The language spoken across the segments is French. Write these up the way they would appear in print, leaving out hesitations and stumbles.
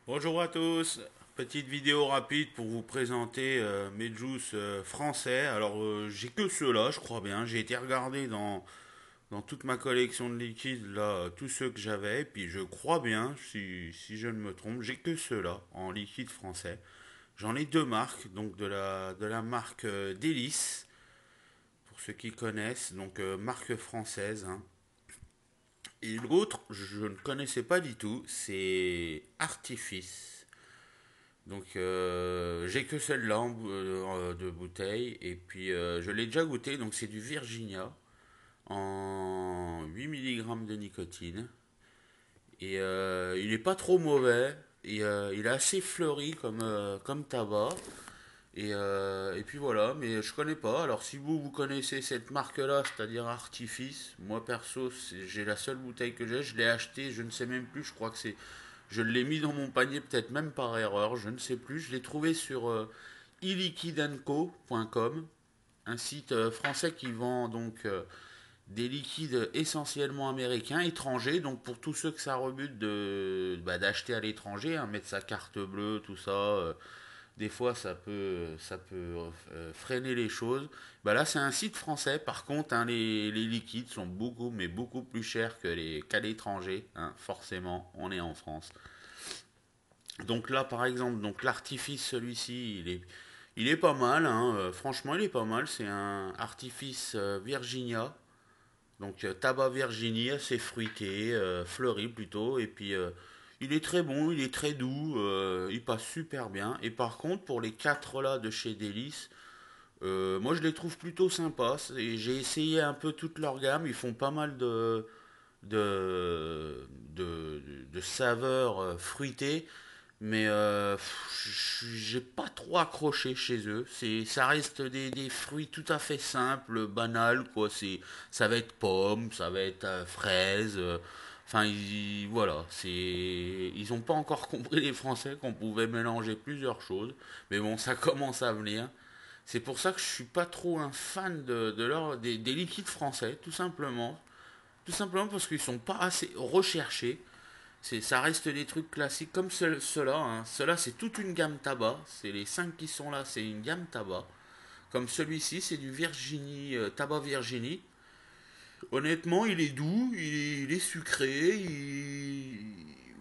Bonjour à tous, petite vidéo rapide pour vous présenter mes juices français. Alors j'ai que ceux-là, je crois bien. J'ai été regarder dans toute ma collection de liquides, là, tous ceux que j'avais. Puis je crois bien, si je ne me trompe, j'ai que ceux-là en liquide français. J'en ai deux marques, donc de la marque Délice, pour ceux qui connaissent, donc marque française, hein. Et l'autre, je ne connaissais pas du tout, c'est Artifice. Donc j'ai que celle-là de bouteille et puis je l'ai déjà goûté, donc c'est du Virginia en 8 milligrammes de nicotine et il est pas trop mauvais et il est assez fleuri comme tabac et puis voilà, mais je connais pas. Alors si vous connaissez cette marque-là, c'est-à-dire Artifice, moi perso j'ai la seule bouteille que j'ai, je l'ai acheté, je ne sais même plus, je crois que c'est je l'ai mis dans mon panier peut-être même par erreur, je ne sais plus. Je l'ai trouvé sur illiquidanco.com, un site français qui vend donc des liquides essentiellement américains, étrangers. Donc pour tous ceux que ça rebute d'acheter à l'étranger, hein, mettre sa carte bleue, tout ça, des fois ça peut freiner les choses. Bah là c'est un site français. Par contre, hein, les liquides sont beaucoup mais beaucoup plus chers qu'à l'étranger, hein. Forcément, on est en France. Donc là, par exemple, donc l'artifice, celui-ci, il est pas mal, hein, franchement, il est pas mal. C'est un artifice Virginia, donc tabac Virginie, assez fruité, fleuri plutôt. Et puis, il est très bon, il est très doux, il passe super bien. Et par contre, pour les quatre là de chez Délice, moi je les trouve plutôt sympas. J'ai essayé un peu toute leur gamme, ils font pas mal de, de, de saveurs fruitées. Mais j'ai pas trop accroché chez eux. Ça reste des fruits tout à fait simples, banals, quoi. Ça va être pomme, ça va être fraise. Enfin, voilà. Ils ont pas encore compris les Français qu'on pouvait mélanger plusieurs choses. Mais bon, ça commence à venir. C'est pour ça que je suis pas trop un fan des liquides français, tout simplement. Tout simplement parce qu'ils sont pas assez recherchés. Ça reste des trucs classiques comme ceux-là, hein. Ceux-là, c'est toute une gamme tabac. C'est les 5 qui sont là, c'est une gamme tabac. Comme celui-ci, c'est du Virginie, tabac Virginie. Honnêtement, il est doux, il est sucré,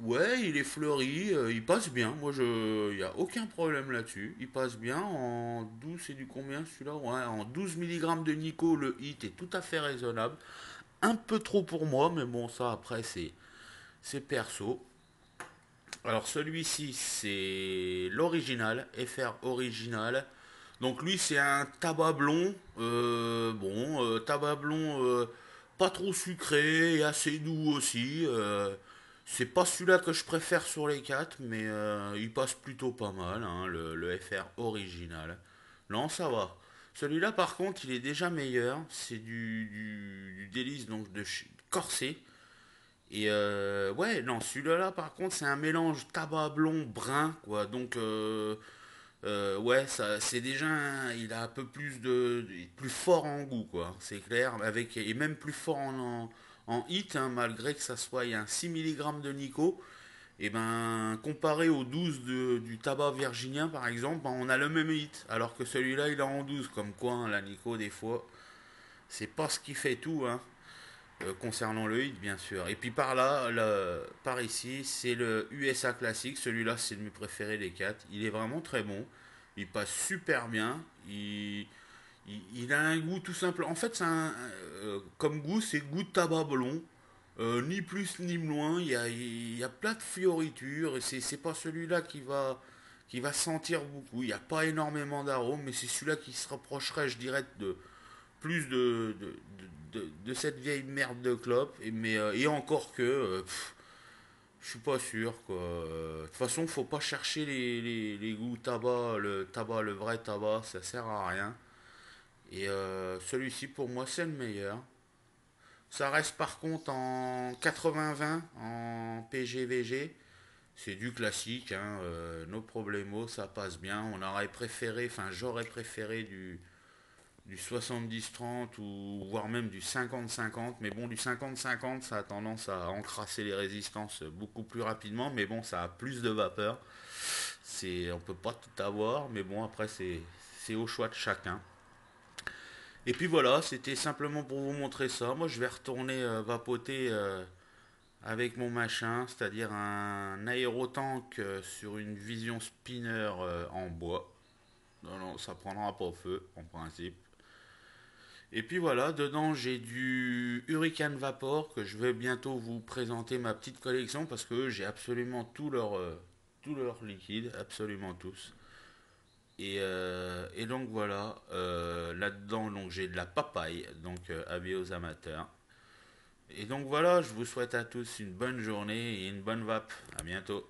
ouais, il est fleuri, il passe bien. Moi, il n'y a aucun problème là-dessus. Il passe bien en 12, c'est du combien celui-là? Ouais, en 12 milligrammes de Nico, le hit est tout à fait raisonnable. Un peu trop pour moi, mais bon, ça après, c'est perso. Alors celui-ci, c'est l'original, FR original. Donc lui, c'est un tabac blond. Bon, tabac blond pas trop sucré et assez doux aussi. C'est pas celui-là que je préfère sur les quatre, mais il passe plutôt pas mal, hein, le FR original. Non, ça va. Celui-là, par contre, il est déjà meilleur. C'est du délice donc Corset. Et ouais, non, celui-là, par contre, c'est un mélange tabac blond brun, quoi. Donc, ouais, c'est déjà, il a un peu plus fort en goût, quoi. C'est clair, et même plus fort en hit, hein, malgré que ça soit, il y a un 6 milligrammes de Nico. Et ben, comparé au 12 du tabac virginien, par exemple, ben, on a le même hit, alors que celui-là, il est en 12. Comme quoi, hein, la Nico, des fois, c'est pas ce qui fait tout, hein. Concernant le hit, bien sûr. Et puis par là, par ici, c'est le USA classique. Celui-là, c'est le mes préférés des quatre. Il est vraiment très bon. Il passe super bien. Il a un goût tout simple. En fait, comme goût, c'est goût de tabac blond. Ni plus ni moins. Il y a plein de fioritures. Et c'est pas celui-là qui va sentir beaucoup. Il n'y a pas énormément d'arômes, mais c'est celui-là qui se rapprocherait, je dirais, plus de cette vieille merde de clope. Et encore que, je suis pas sûr, quoi. De toute façon, faut pas chercher les goûts tabac, le vrai tabac, ça sert à rien. Et celui-ci, pour moi, c'est le meilleur. Ça reste par contre en 80-20, en PGVG. C'est du classique, hein, nos problemos, ça passe bien. On aurait préféré, enfin, j'aurais préféré du 70-30 ou voire même du 50-50. Mais bon, du 50-50, ça a tendance à encrasser les résistances beaucoup plus rapidement. Mais bon, ça a plus de vapeur. On peut pas tout avoir, mais bon, après, c'est au choix de chacun. Et puis voilà, c'était simplement pour vous montrer ça. Moi, je vais retourner vapoter avec mon machin, c'est-à-dire un aérotank sur une vision spinner en bois. Non, non, ça prendra pas feu, en principe. Et puis voilà, dedans j'ai du Hurricane Vapor que je vais bientôt vous présenter ma petite collection parce que j'ai absolument tous leurs liquides, absolument tous. Et donc voilà, là-dedans donc j'ai de la papaye, donc avis aux amateurs. Et donc voilà, je vous souhaite à tous une bonne journée et une bonne vape. À bientôt.